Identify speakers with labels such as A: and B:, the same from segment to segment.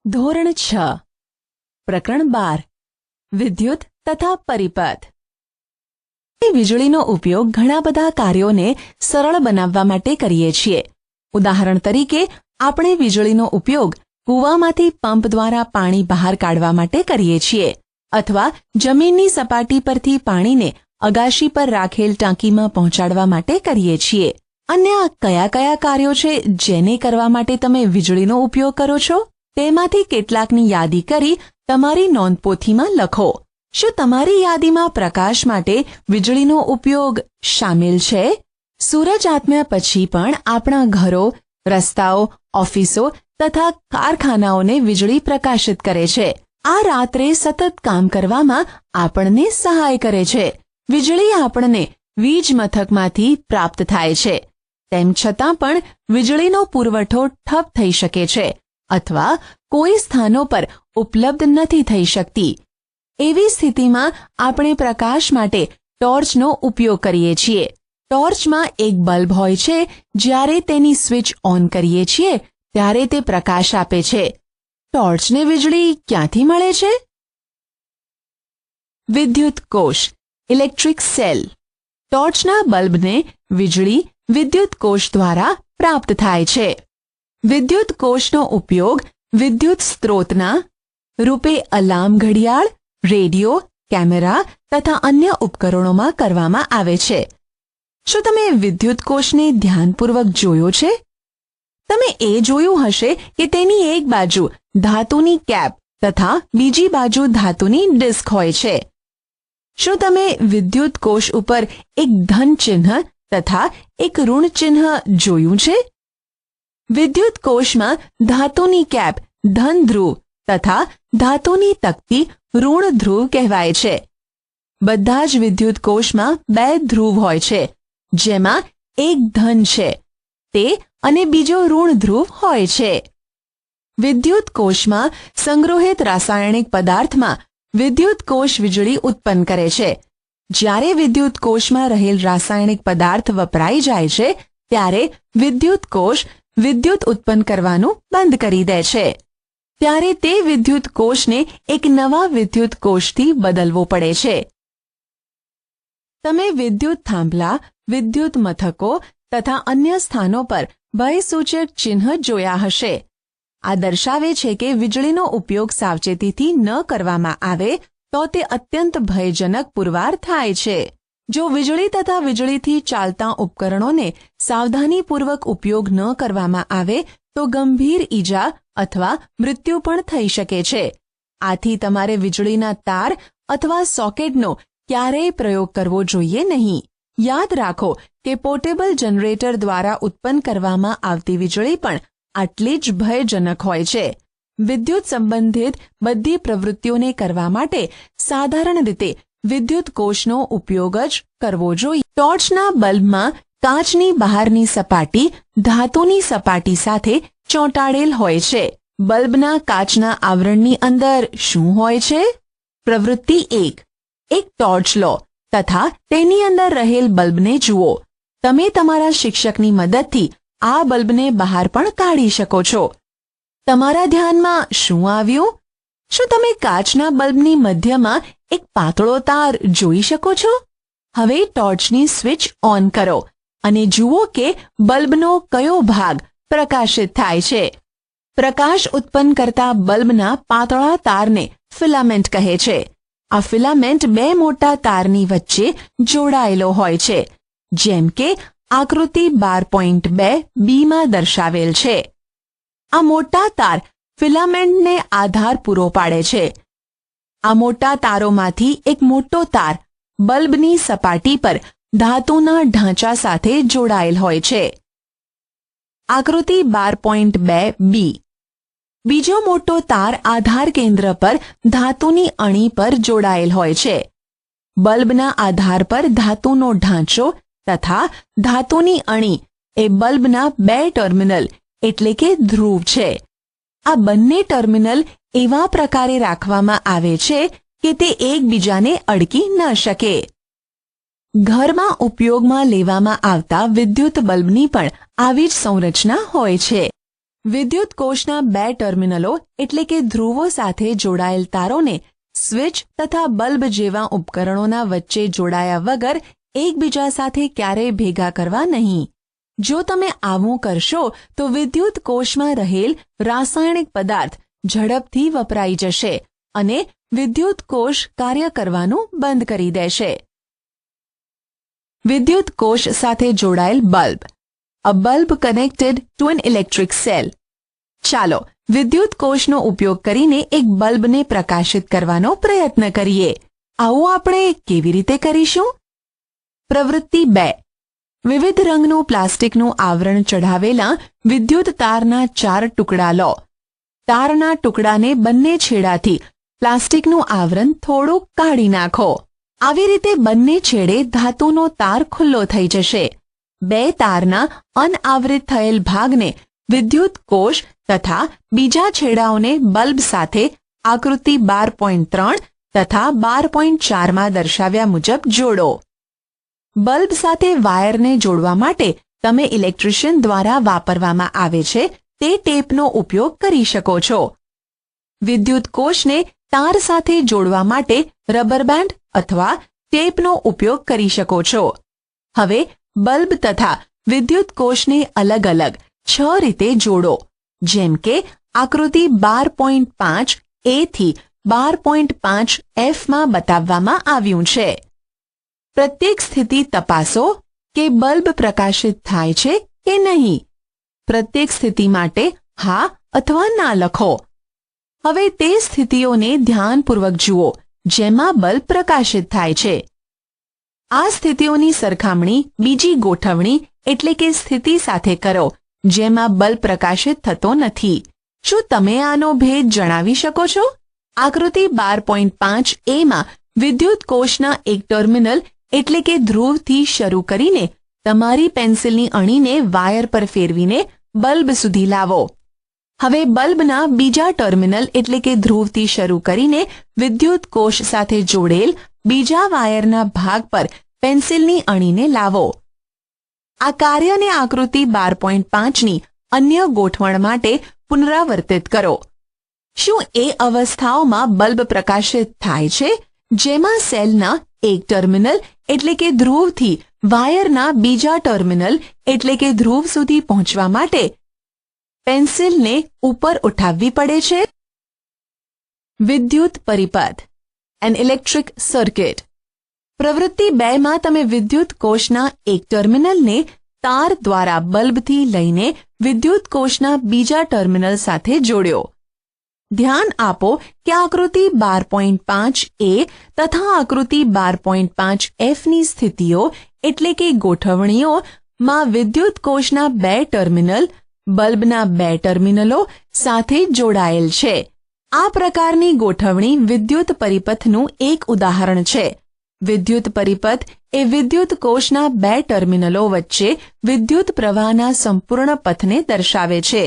A: ધોરણ 6 પ્રકરણ 12 વિદ્યુત તથા પરિપથ। વીજળીનો ઉપયોગ ઘણા બધા કાર્યોને સરળ બનાવવા માટે કરીએ છીએ। ઉદાહરણ તરીકે આપણે વીજળીનો ઉપયોગ કૂવામાંથી પંપ દ્વારા પાણી બહાર કાઢવા માટે કરીએ છીએ અથવા જમીનની સપાટી પરથી પાણીને અગાશી પર રાખેલ ટાંકીમાં પહોંચાડવા માટે કરીએ છીએ। અન્ય કયા કયા કાર્યો છે જેને કરવા માટે તમે વીજળીનો ઉપયોગ કરો છો? તેમાંથી કેટલાકની યાદી કરી તમારી નોંધપોથીમાં લખો। શું તમારી યાદીમાં પ્રકાશ માટે વીજળીનો ઉપયોગ શામેલ છે? સૂરજ આથમ્યા પછી પણ આપણા ઘરો, રસ્તાઓ, ઓફિસો તથા કારખાનાઓને વીજળી પ્રકાશિત કરે છે। આ રાત્રે સતત કામ કરવામાં આપણને સહાય કરે છે। વીજળી આપણને વીજ મથકમાંથી પ્રાપ્ત થાય છે। તેમ છતાં પણ વીજળીનો પુરવઠો ઠપ થઈ શકે છે અથવા કોઈ સ્થાનો પર ઉપલબ્ધ નથી થઈ શકતી। એવી સ્થિતિમાં આપણે પ્રકાશ માટે ટોર્ચનો ઉપયોગ કરીએ છીએ। ટોર્ચમાં એક બલ્બ હોય છે। જ્યારે તેની સ્વિચ ઓન કરીએ છીએ ત્યારે તે પ્રકાશ આપે છે। ટોર્ચને વીજળી ક્યાંથી મળે છે? વિદ્યુત કોષ ઇલેક્ટ્રિક સેલ। ટોર્ચના બલ્બને વીજળી વિદ્યુત કોષ દ્વારા પ્રાપ્ત થાય છે। વિદ્યુત કોષનો ઉપયોગ વિદ્યુત સ્ત્રોતના રૂપે અલાર્મ ઘડિયાળ, રેડિયો, કેમેરા તથા અન્ય ઉપકરણોમાં કરવામાં આવે છે। શું તમે વિદ્યુત કોષને ધ્યાનપૂર્વક જોયો છે? તમે એ જોયું હશે કે તેની એક બાજુ ધાતુની કેપ તથા બીજી બાજુ ધાતુની ડિસ્ક હોય છે। શું તમે વિદ્યુત કોષ ઉપર એક ધન ચિહ્ન તથા એક ઋણ ચિહ્ન જોયું છે? વિદ્યુત કોષમાં ધાતુની કેપ ધન ધ્રુવ તથા ધાતુની તકતી ઋણ ધ્રુવ કહેવાય છે। બધા જ વિદ્યુત કોષમાં બે ધ્રુવ હોય છે, જેમાં એક ધન છે તે અને બીજો ઋણ ધ્રુવ હોય છે। વિદ્યુત કોષમાં સંગ્રહિત રાસાયણિક પદાર્થમાં વિદ્યુત કોષ વીજળી ઉત્પન્ન કરે છે। જ્યારે વિદ્યુત કોષમાં રહેલ રાસાયણિક પદાર્થ વપરાઈ જાય છે ત્યારે વિદ્યુત કોષ વિદ્યુત ઉત્પન્ન કરવાનું બંધ કરી દે છે। ત્યારે તે વિદ્યુત કોષને એક નવા વિદ્યુત કોષથી બદલવો પડે છે। તમે વિદ્યુત થાંભલા, વિદ્યુત મથકો તથા અન્ય સ્થાનો પર ભયસૂચક ચિહ્ન જોયા હશે। આ દર્શાવે છે કે વીજળીનો ઉપયોગ સાવચેતીથી ન કરવામાં આવે તો તે અત્યંત ભયજનક પુરવાર થાય છે। જો વીજળી તથા વીજળીથી ચાલતા ઉપકરણોને સાવધાનીપૂર્વક ઉપયોગ ન કરવામાં આવે તો ગંભીર ઈજા અથવા મૃત્યુ પણ થઈ શકે છે। આથી તમારે વીજળીના તાર અથવા સોકેટનો ક્યારેય પ્રયોગ કરવો જોઈએ નહીં। યાદ રાખો કે પોર્ટેબલ જનરેટર દ્વારા ઉત્પન્ન કરવામાં આવતી વીજળી પણ આટલી જ ભયજનક હોય છે। વિદ્યુત સંબંધિત બધી પ્રવૃત્તિઓને કરવા માટે સાધારણ રીતે વિદ્યુત કોષનો ઉપયોગ જ કરવો જોઈએ। ટોર્ચના બલ્બમાં કાચની બહારની સપાટી ધાતુની સપાટી સાથે ચોંટાડેલ હોય છે। બલ્બના કાચના આવરણની અંદર શું હોય છે? પ્રવૃત્તિ 1, એક ટોર્ચ લો તથા તેની અંદર રહેલ બલ્બને જુઓ। તમે તમારા શિક્ષકની મદદથી આ બલ્બને બહાર પણ કાઢી શકો છો। તમારા ધ્યાનમાં શું આવ્યું? શું તમે કાચના બલ્બની મધ્યમાં એક પાતળો તાર જોઈ શકો છો? હવે ટોર્ચની સ્વિચ ઓન કરો અને જુઓ કે બલ્બનો કયો ભાગ પ્રકાશિત થાય છે। પ્રકાશ ઉત્પન્ન કરતા બલ્બના પાતળા તારને ફિલામેન્ટ કહે છે। આ ફિલામેન્ટ બે મોટા તારની વચ્ચે જોડાયેલો હોય છે, જેમ કે આકૃતિ 12.2 માં દર્શાવેલ છે। આ મોટા તાર ફિલામેન્ટને આધાર પૂરો પાડે છે। આ મોટા તારોમાંથી એક મોટો તાર બલ્બની સપાટી પર ધાતુના ઢાંચા સાથે જોડાયેલ હોય છે। આકૃતિ 12.2b। બીજો મોટો તાર આધાર કેન્દ્ર પર ધાતુની અણી પર જોડાયેલ હોય છે। બલ્બના આધાર પર ધાતુનો ઢાંચો તથા ધાતુની અણી એ બલ્બના બે ટર્મિનલ એટલે કે ધ્રુવ છે। આ બંને ટર્મિનલ એવા પ્રકારે રાખવામાં આવે છે કે તે એકબીજાને અડકી ન શકે। ઘરમાં ઉપયોગમાં લેવામાં આવતા વિદ્યુત બલ્બની પણ આવી જ સંરચના હોય છે। વિદ્યુત કોષના બે ટર્મિનલો એટલે કે ધ્રુવો સાથે જોડાયેલ તારોને સ્વિચ તથા બલ્બ જેવા ઉપકરણોના વચ્ચે જોડાયા વગર એકબીજા સાથે ક્યારેય ભેગા કરવા નહીં. જો તમે આવું કરશો તો વિદ્યુત કોષમાં રહેલ રાસાયણિક પદાર્થ ઝડપથી વપરાઈ જશે અને વિદ્યુત કોષ કાર્ય કરવાનું બંધ કરી દેશે. વિદ્યુત કોષ સાથે જોડાયેલ bulb. A bulb connected two an electric cell. ચાલો વિદ્યુત કોષનો ઉપયોગ કરીને એક બલ્બને પ્રકાશિત કરવાનો પ્રયત્ન કરીએ. આવું આપણે કેવી રીતે કરીશું? પ્રવૃત્તિ 2. વિવિધ રંગનું પ્લાસ્ટિકનું આવરણ ચઢાવેલા વિદ્યુત તારના 4 ટુકડા લો. તારના ટુકડાને બંને છેડાથી પ્લાસ્ટિકનું આવરણ થોડું કાઢી નાખો. આવી રીતે બંને છેડે ધાતુનો તાર ખુલ્લો થઈ જશે. 2 તારના અનઆવૃત થયેલ ભાગને વિદ્યુત કોષ તથા બીજા છેડાઓને બલ્બ સાથે આકૃતિ 12.3 તથા 12.4 માં દર્શાવ્યા મુજબ જોડો. બલ્બ સાથે વાયરને જોડવા માટે તમે ઇલેક્ટ્રિશિયન દ્વારા વાપરવામાં આવે છે તે ટેપનો ઉપયોગ કરી શકો છો. વિદ્યુત કોષને તાર સાથે જોડવા માટે રબર બેન્ડ અથવા ટેપનો ઉપયોગ કરી શકો છો. હવે બલ્બ તથા વિદ્યુત કોષને અલગ અલગ 6 રીતે જોડો, જેમ કે આકૃતિ 12.5 A થી 12.5 F માં બતાવવામાં આવ્યું છે. પ્રત્યેક સ્થિતિ તપાસો કે બલ્બ પ્રકાશિત થાય છે કે નહીં. પ્રત્યેક સ્થિતિ માટે હા અથવા ના લખો. હવે તે સ્થિતિઓને ધ્યાનપૂર્વક જુઓ જેમાં બલ્બ પ્રકાશિત થાય છે. આ સ્થિતિઓની સરખામણી બીજી ગોઠવણી એટલે કે સ્થિતિ સાથે કરો જેમાં બલ્બ પ્રકાશિત થતો નથી. શું તમે આનો ભેદ જણાવી શકો છો? આકૃતિ 12.5 A માં વિદ્યુત કોષના એક ટર્મિનલ એટલે કે ધ્રુવથી શરૂ કરીને તમારી પેન્સિલની અણીને વાયર પર ફેરવીને બલ્બ સુધી લાવો. હવે બલ્બના બીજા ટર્મિનલ એટલે કે ધ્રુવથી શરૂ કરીને વિદ્યુત કોષ સાથે જોડેલ બીજા વાયરના ભાગ પર પેન્સિલની અણીને લાવો. આ કાર્યને આકૃતિ 12.5ની અન્ય ગોઠવણ માટે પુનરાવર્તિત કરો. શું એ અવસ્થાઓમાં બલ્બ પ્રકાશિત થાય છે જેમાં સેલના એક ટર્મિનલ એટલે કે ધ્રુવથી વાયરના બીજા ટર્મિનલ એટલે કે ધ્રુવ સુધી પહોંચવા માટે પેન્સિલને ઉપર ઉઠાવવી પડે છે? વિદ્યુત પરિપથ, એન ઇલેક્ટ્રિક સર્કિટ. પ્રવૃત્તિ 2 માં તમે વિદ્યુત કોષના એક ટર્મિનલને તાર દ્વારા બલ્બથી લઈને વિદ્યુત કોષના બીજા ટર્મિનલ સાથે જોડ્યો. ધ્યાન આપો કે આકૃતિ 12.5 A તથા આકૃતિ 12.5 F ની સ્થિતિઓ એટલે કે ગોઠવણીઓમાં વિદ્યુત કોષના 2 ટર્મિનલ બલ્બના 2 ટર્મિનલો સાથે જોડાયેલ છે. આ પ્રકારની ગોઠવણી વિદ્યુત પરિપથનું એક ઉદાહરણ છે. વિદ્યુત પરિપથ એ વિદ્યુત કોષના 2 ટર્મિનલો વચ્ચે વિદ્યુત પ્રવાહના સંપૂર્ણ પથને દર્શાવે છે.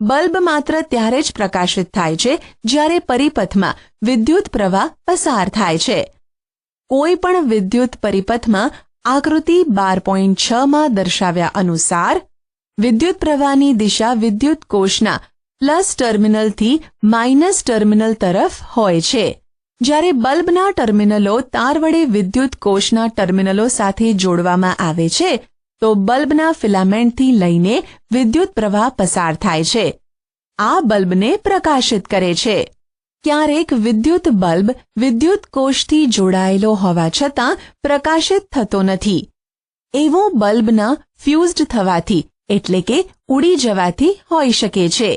A: બલ્બ માત્ર ત્યારે જ પ્રકાશિત થાય છે જ્યારે પરિપથમાં વિદ્યુત પ્રવાહ પસાર થાય છે. કોઈ પણ વિદ્યુત પરિપથમાં આકૃતિ 12.6 માં દર્શાવ્યા અનુસાર વિદ્યુત પ્રવાહની દિશા વિદ્યુત કોષના પ્લસ ટર્મિનલથી માઇનસ ટર્મિનલ તરફ હોય છે. જ્યારે બલ્બના ટર્મિનલો તાર વડે વિદ્યુત કોષના ટર્મિનલો સાથે જોડવામાં આવે છે તો બલ્બના ફિલામેન્ટથી લઈને વિદ્યુત પ્રવાહ પસાર થાય છે. આ બલ્બને પ્રકાશિત કરે છે. ક્યારેક વિદ્યુત બલ્બ વિદ્યુત કોષથી જોડાયેલો હોવા છતાં પ્રકાશિત થતો નથી. એવો બલ્બના ફ્યુઝડ થવાથી એટલે કે ઉડી જવાથી હોઈ શકે છે.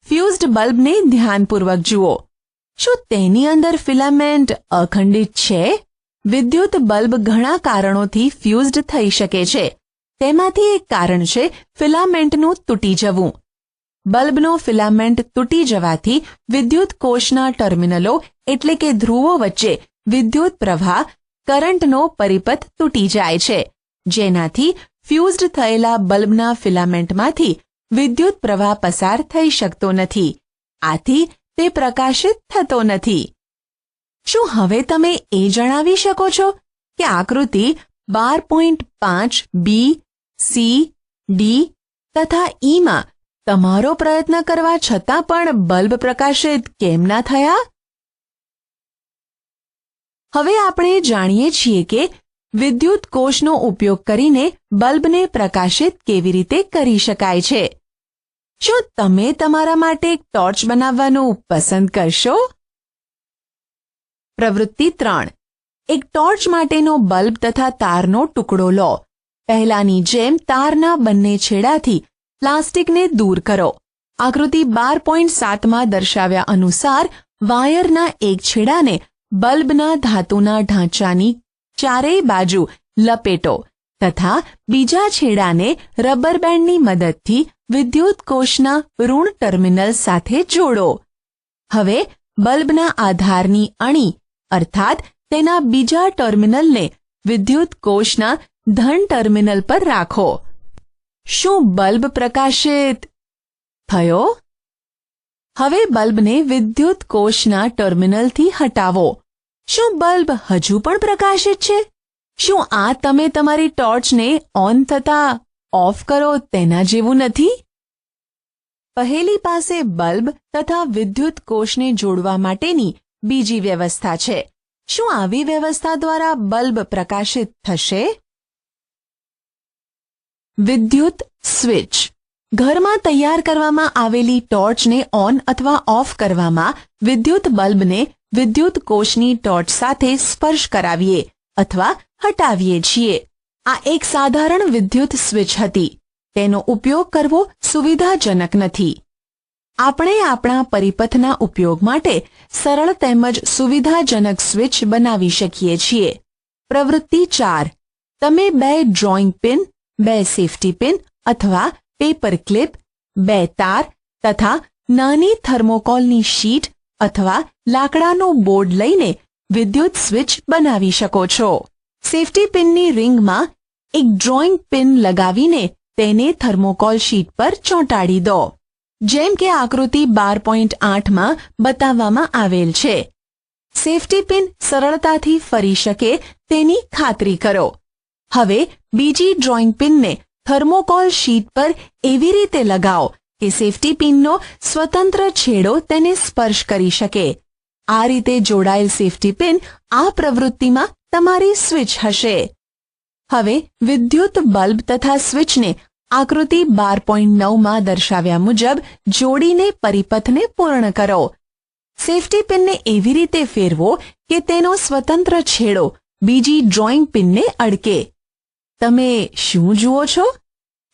A: ફ્યુઝડ બલ્બને ધ્યાનપૂર્વક જુઓ. શું તેની અંદર ફિલામેન્ટ અખંડિત છે? વિદ્યુત બલ્બ ઘણા કારણોથી ફ્યુઝડ થઈ શકે છે. તેમાંથી એક કારણ છે ફિલામેન્ટનું તૂટી જવું. બલ્બનો ફિલામેન્ટ તૂટી જવાથી વિદ્યુત કોષના ટર્મિનલો એટલે કે ધ્રુવો વચ્ચે વિદ્યુત પ્રવાહ કરંટનો પરિપથ તૂટી જાય છે, જેનાથી ફ્યુઝડ થયેલા બલ્બના ફિલામેન્ટમાંથી વિદ્યુત પ્રવાહ પસાર થઈ શકતો નથી. આથી તે પ્રકાશિત થતો નથી. શું હવે તમે એ જણાવી શકો છો કે આકૃતિ 12.5 B, C, D તથા E માં તમારો પ્રયત્ન કરવા છતાં પણ બલ્બ પ્રકાશિત કેમ ના થયા? હવે આપણે જાણીએ છીએ કે વિદ્યુત કોષનો ઉપયોગ કરીને બલ્બને પ્રકાશિત કેવી રીતે કરી શકાય છે. શું તમે તમારા માટે એક ટોર્ચ બનાવવાનું પસંદ કરશો? પ્રવૃત્તિ 3. એક ટોર્ચ માટેનો બલ્બ તથા તારનો ટુકડો લો. પહેલાની જેમ તારના બંને છેડાથી પ્લાસ્ટિકને દૂર કરો. આકૃતિ 12.7માં દર્શાવ્યા અનુસાર વાયરના એક છેડાને બલ્બના ધાતુના ઢાંચાની ચારેય બાજુ લપેટો તથા બીજા છેડાને રબર બેન્ડની મદદથી વિદ્યુત કોષના ઋણ ટર્મિનલ સાથે જોડો. હવે બલ્બના આધારની અણી અર્થાત તેના બીજા ટર્મિનલને વિદ્યુત કોષના ધન ટર્મિનલ પર રાખો. શું બલ્બ પ્રકાશિત થયો? હવે બલ્બને વિદ્યુત કોષના ટર્મિનલથી હટાવો. શું બલ્બ હજુ પણ પ્રકાશિત છે? શું આ તમે તમારી ટોર્ચને ઓન થતા ઓફ કરો તેના જેવું નથી? પહેલી પાસે બલ્બ તથા વિદ્યુત કોષને જોડવા માટેની બીજી વ્યવસ્થા છે. શું આવી વ્યવસ્થા દ્વારા બલ્બ પ્રકાશિત થશે? વિદ્યુત સ્વિચ. ઘરમાં તૈયાર કરવામાં આવેલી ટોર્ચને ઓન અથવા ઓફ કરવામાં વિદ્યુત બલ્બને વિદ્યુત કોષની ટોર્ચ સાથે સ્પર્શ કરાવીએ અથવા હટાવીએ છીએ. આ એક સાધારણ વિદ્યુત સ્વિચ હતી. તેનો ઉપયોગ કરવો સુવિધાજનક નથી. આપણે આપણા પરિપથના ઉપયોગ માટે સરળ તેમજ સુવિધાજનક સ્વિચ બનાવી શકીએ છીએ. પ્રવૃત્તિ 4. તમે 2 ડ્રોઈંગ પિન, 2 સેફ્ટી પિન અથવા પેપર ક્લિપ, 2 તાર તથા નાની થર્મોકોલની શીટ અથવા લાકડાનું બોર્ડ લઈને વિદ્યુત સ્વિચ બનાવી શકો છો. સેફ્ટી પિનની રિંગમાં એક ડ્રોઈંગ પિન લગાવીને તેને થર્મોકોલ શીટ પર ચોંટાડી દો. જેમ કે આકૃતિ 12.8માં બતાવવામાં આવેલ છે. સેફ્ટી પિન સરળતાથી ફરી શકે તેની ખાતરી કરો. હવે બીજી ડ્રોઈંગ પિનને થર્મોકોલ શીટ પર એવી રીતે લગાવો કે સેફ્ટી પિનનો સ્વતંત્ર છેડો તેને સ્પર્શ કરી શકે. આ રીતે જોડાયેલ સેફ્ટી પિન આ પ્રવૃત્તિમાં તમારી સ્વિચ હશે. હવે વિદ્યુત બલ્બ તથા સ્વિચને આકૃતિ 12.9માં દર્શાવ્યા મુજબ જોડીને પરિપથને પૂર્ણ કરો. સેફ્ટી પિનને એવી રીતે ફેરવો કે તેનો સ્વતંત્ર છેડો બીજી ડ્રોઈંગ પિનને અડકે. તમે શું જુઓ છો?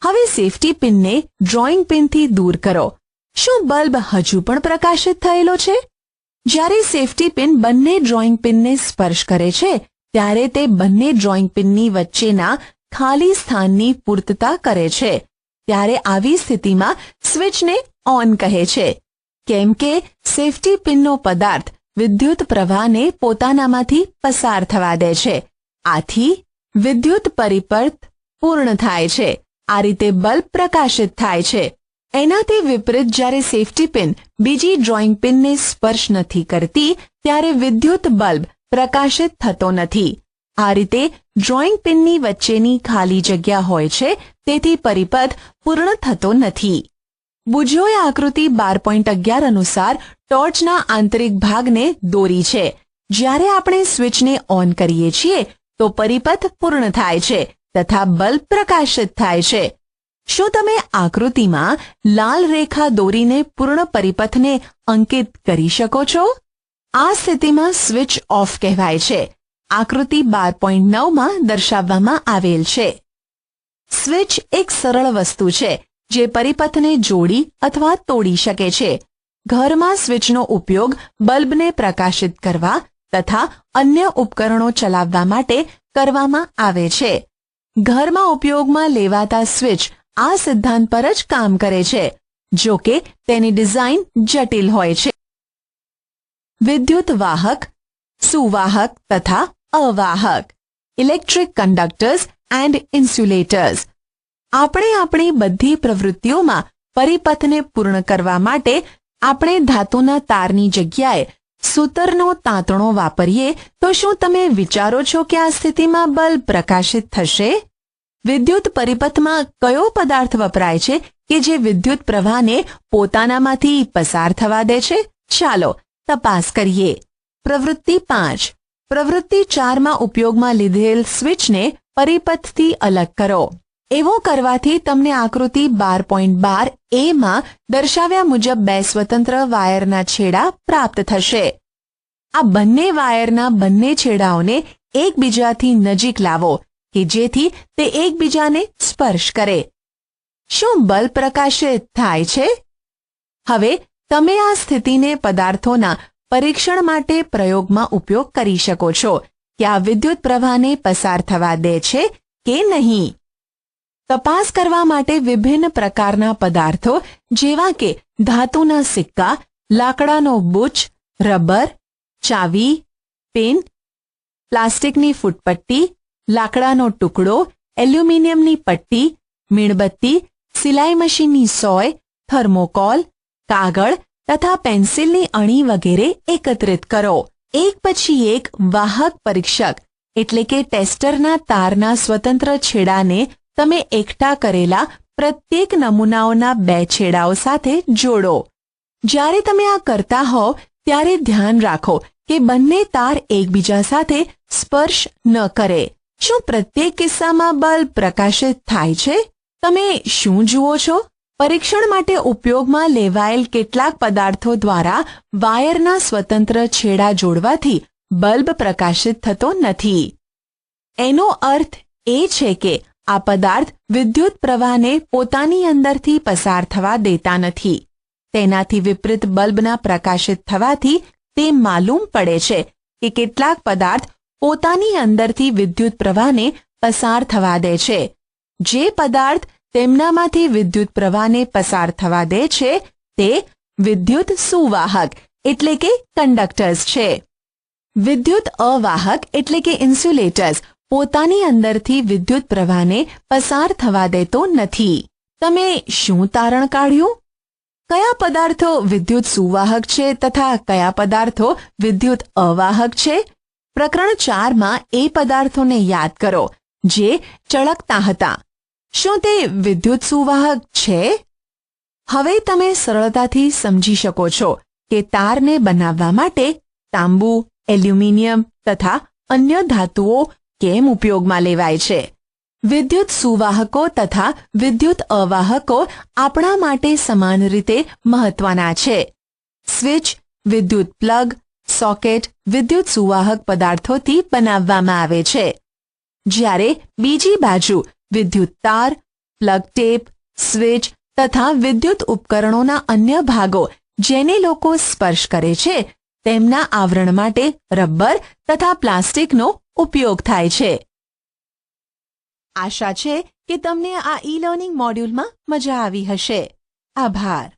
A: હવે સેફ્ટી પિનને ડ્રોઈંગ પિનથી દૂર કરો. શું બલ્બ હજુ પણ પ્રકાશિત થયેલો છે? જ્યારે સેફ્ટી પિન બંને ડ્રોઈંગ પિનને સ્પર્શ કરે છે ત્યારે તે બંને ડ્રોઈંગ પિનની વચ્ચેના ખાલી સ્થાનની પૂર્તતા કરે છે. ત્યારે આવી સ્થિતિમાં સ્વિચને ઓન કહે છે. કેમ કે સેફ્ટી પિનનો પદાર્થ વિદ્યુત પ્રવાહને પોતાનામાંથી પસાર થવા દે છે. આથી વિદ્યુત પરિપથ પૂર્ણ થાય છે. આ રીતે બલ્બ પ્રકાશિત થાય છે. એનાથી વિપરીત જ્યારે સેફ્ટી પિન બીજી ડ્રોઈંગ પિનને સ્પર્શ નથી કરતી ત્યારે વિદ્યુત બલ્બ પ્રકાશિત થતો નથી. આ રીતે ડ્રોઈંગ પિનની વચ્ચેની ખાલી જગ્યા હોય છે, તેથી પરિપથ પૂર્ણ થતો નથી. બુજોએ આકૃતિ 12.11 અનુસાર ટોર્ચના આંતરિક ભાગને દોરી છે. જ્યારે આપણે સ્વિચને ઓન કરીએ છીએ તો પરિપથ પૂર્ણ થાય છે તથા બલ્બ પ્રકાશિત થાય છે. શું તમે આકૃતિમાં લાલ રેખા દોરીને પૂર્ણ પરિપથને અંકિત કરી શકો છો? આ સ્થિતિમાં સ્વિચ ઓફ કહેવાય છે. આકૃતિ 12.9માં દર્શાવવામાં આવેલ છે. સ્વિચ એક સરળ વસ્તુ છે જે પરિપથને જોડી અથવા તોડી શકે છે. ઘરમાં સ્વિચનો ઉપયોગ બલ્બને પ્રકાશિત કરવા તથા અન્ય ઉપકરણો ચલાવવા માટે કરવામાં આવે છે. ઘરમાં ઉપયોગમાં લેવાતા સ્વિચ આ સિદ્ધાંત પર જ કામ કરે છે. જો કે તેની ડિઝાઇન જટિલ હોય છે. વિદ્યુત વાહક, સુવાહક તથા અવાહક, ઇલેક્ટ્રિક કંડક્ટર્સ એન્ડ ઇન્સ્યુલેટર્સ. આપણે આપણી બધી પ્રવૃત્તિઓમાં પરિપથને પૂર્ણ કરવા માટે આપણે ધાતુના તારની જગ્યાએ સૂતરનો તાંતણો વાપરીએ તો શું તમે વિચારો છો કે આ સ્થિતિમાં બલ્બ પ્રકાશિત થશે? વિદ્યુત પરિપથમાં કયો પદાર્થ વપરાય છે કે જે વિદ્યુત પ્રવાહને પોતાનામાંથી પસાર થવા દે છે? ચાલો તપાસ કરીએ. પ્રવૃત્તિ 5. પ્રવૃત્તિ 4માં ઉપયોગમાં લીધેલ સ્વિચને પરિપથથી અલગ કરો. એવું કરવાથી તમને આકૃતિ 12.12 a માં દર્શાવ્યા મુજબ બે સ્વતંત્ર વાયરના છેડા પ્રાપ્ત થશે. આ બંને વાયરના બંને છેડાઓને એકબીજાથી નજીક લાવો કે જેથી તે એકબીજાને સ્પર્શ કરે. શું બલ્બ પ્રકાશિત થાય છે? હવે તમે આ સ્થિતિને પદાર્થોના પરીક્ષણ માટે પ્રયોગમાં ઉપયોગ કરી શકો છો કે આ વિદ્યુત પ્રવાહને પસાર થવા દે છે કે નહીં. તપાસ કરવા માટે વિભિન્ન પ્રકારના પદાર્થો જેવા કે ધાતુના સિક્કા, લાકડાનો બુચ, રબર, ચાવી, પેન, પ્લાસ્ટિકની ફૂટપટ્ટી, લાકડાનો ટુકડો, એલ્યુમિનિયમની પટ્ટી, મીણબત્તી, સિલાઈ મશીનની સોય, થર્મોકોલ, કાગળ તથા પેન્સિલની અણી વગેરે એકત્રિત કરો. એક પછી એક વાહક પરીક્ષક એટલે કે ટેસ્ટરના તારના સ્વતંત્ર છેડાને તમે એકઠા કરેલા પ્રત્યેક નમૂનાઓના બે છેડાઓ સાથે જોડો. જ્યારે તમે આ કરતા હોવ ત્યારે ધ્યાન રાખો કે બંને તાર એકબીજા સાથે સ્પર્શ ન કરે. શું પ્રત્યેક કિસ્સામાં બલ્બ પ્રકાશિત થાય છે? તમે શું જુઓ છો? પરીક્ષણ માટે ઉપયોગમાં લેવાયેલ કેટલાક પદાર્થો દ્વારા વાયરના સ્વતંત્ર છેડા જોડવાથી બલ્બ પ્રકાશિત થતો નથી. એનો અર્થ એ છે કે આ પદાર્થ વિદ્યુત પ્રવાહને પોતાની અંદરથી પસાર થવા દેતા નથી. તેનાથી વિપરીત બલ્બના પ્રકાશિત થવાથી તે માલુમ પડે છે કે કેટલાક પદાર્થ પોતાની અંદરથી વિદ્યુત પ્રવાહને પસાર થવા દે છે. જે પદાર્થ તેમનામાંથી વિદ્યુત પ્રવાહને પસાર થવા દે છે તે વિદ્યુત સુવાહક એટલે કે કંડક્ટર્સ છે. વિદ્યુત અવાહક એટલે કે ઇન્સ્યુલેટર્સ પોતાની અંદરથી વિદ્યુત પ્રવાહને પસાર થવા દેતો નથી. તમે શું તારણ કાઢ્યું? કયા પદાર્થો વિદ્યુત સુવાહક છે તથા કયા પદાર્થો વિદ્યુત અવાહક છે? પ્રકરણ 4માં એ પદાર્થોને યાદ કરો જે ચળકતા હતા. શું તે વિદ્યુત સુવાહક છે? હવે તમે સરળતાથી સમજી શકો છો કે તારને બનાવવા માટે તાંબુ, એલ્યુમિનિયમ તથા અન્ય ધાતુઓ કેમ ઉપયોગમાં લેવાય છે. વિદ્યુત સુવાહકો તથા વિદ્યુત અવાહકો આપણા માટે સમાન રીતે મહત્વના છે. સ્વિચ, વિદ્યુત પ્લગ, સોકેટ વિદ્યુત સુવાહક પદાર્થોથી બનાવવામાં આવે છે. જ્યારે બીજી બાજુ વિદ્યુત તાર, પ્લગ ટેપ, સ્વિચ તથા વિદ્યુત ઉપકરણોના અન્ય ભાગો જેને લોકો સ્પર્શ કરે છે તેમના આવરણ માટે રબર તથા પ્લાસ્ટિકનો ઉપયોગ થાય છે. આશા છે કે તમને આ ઈ લર્નિંગ મોડ્યુલમાં મજા આવી હશે. આભાર.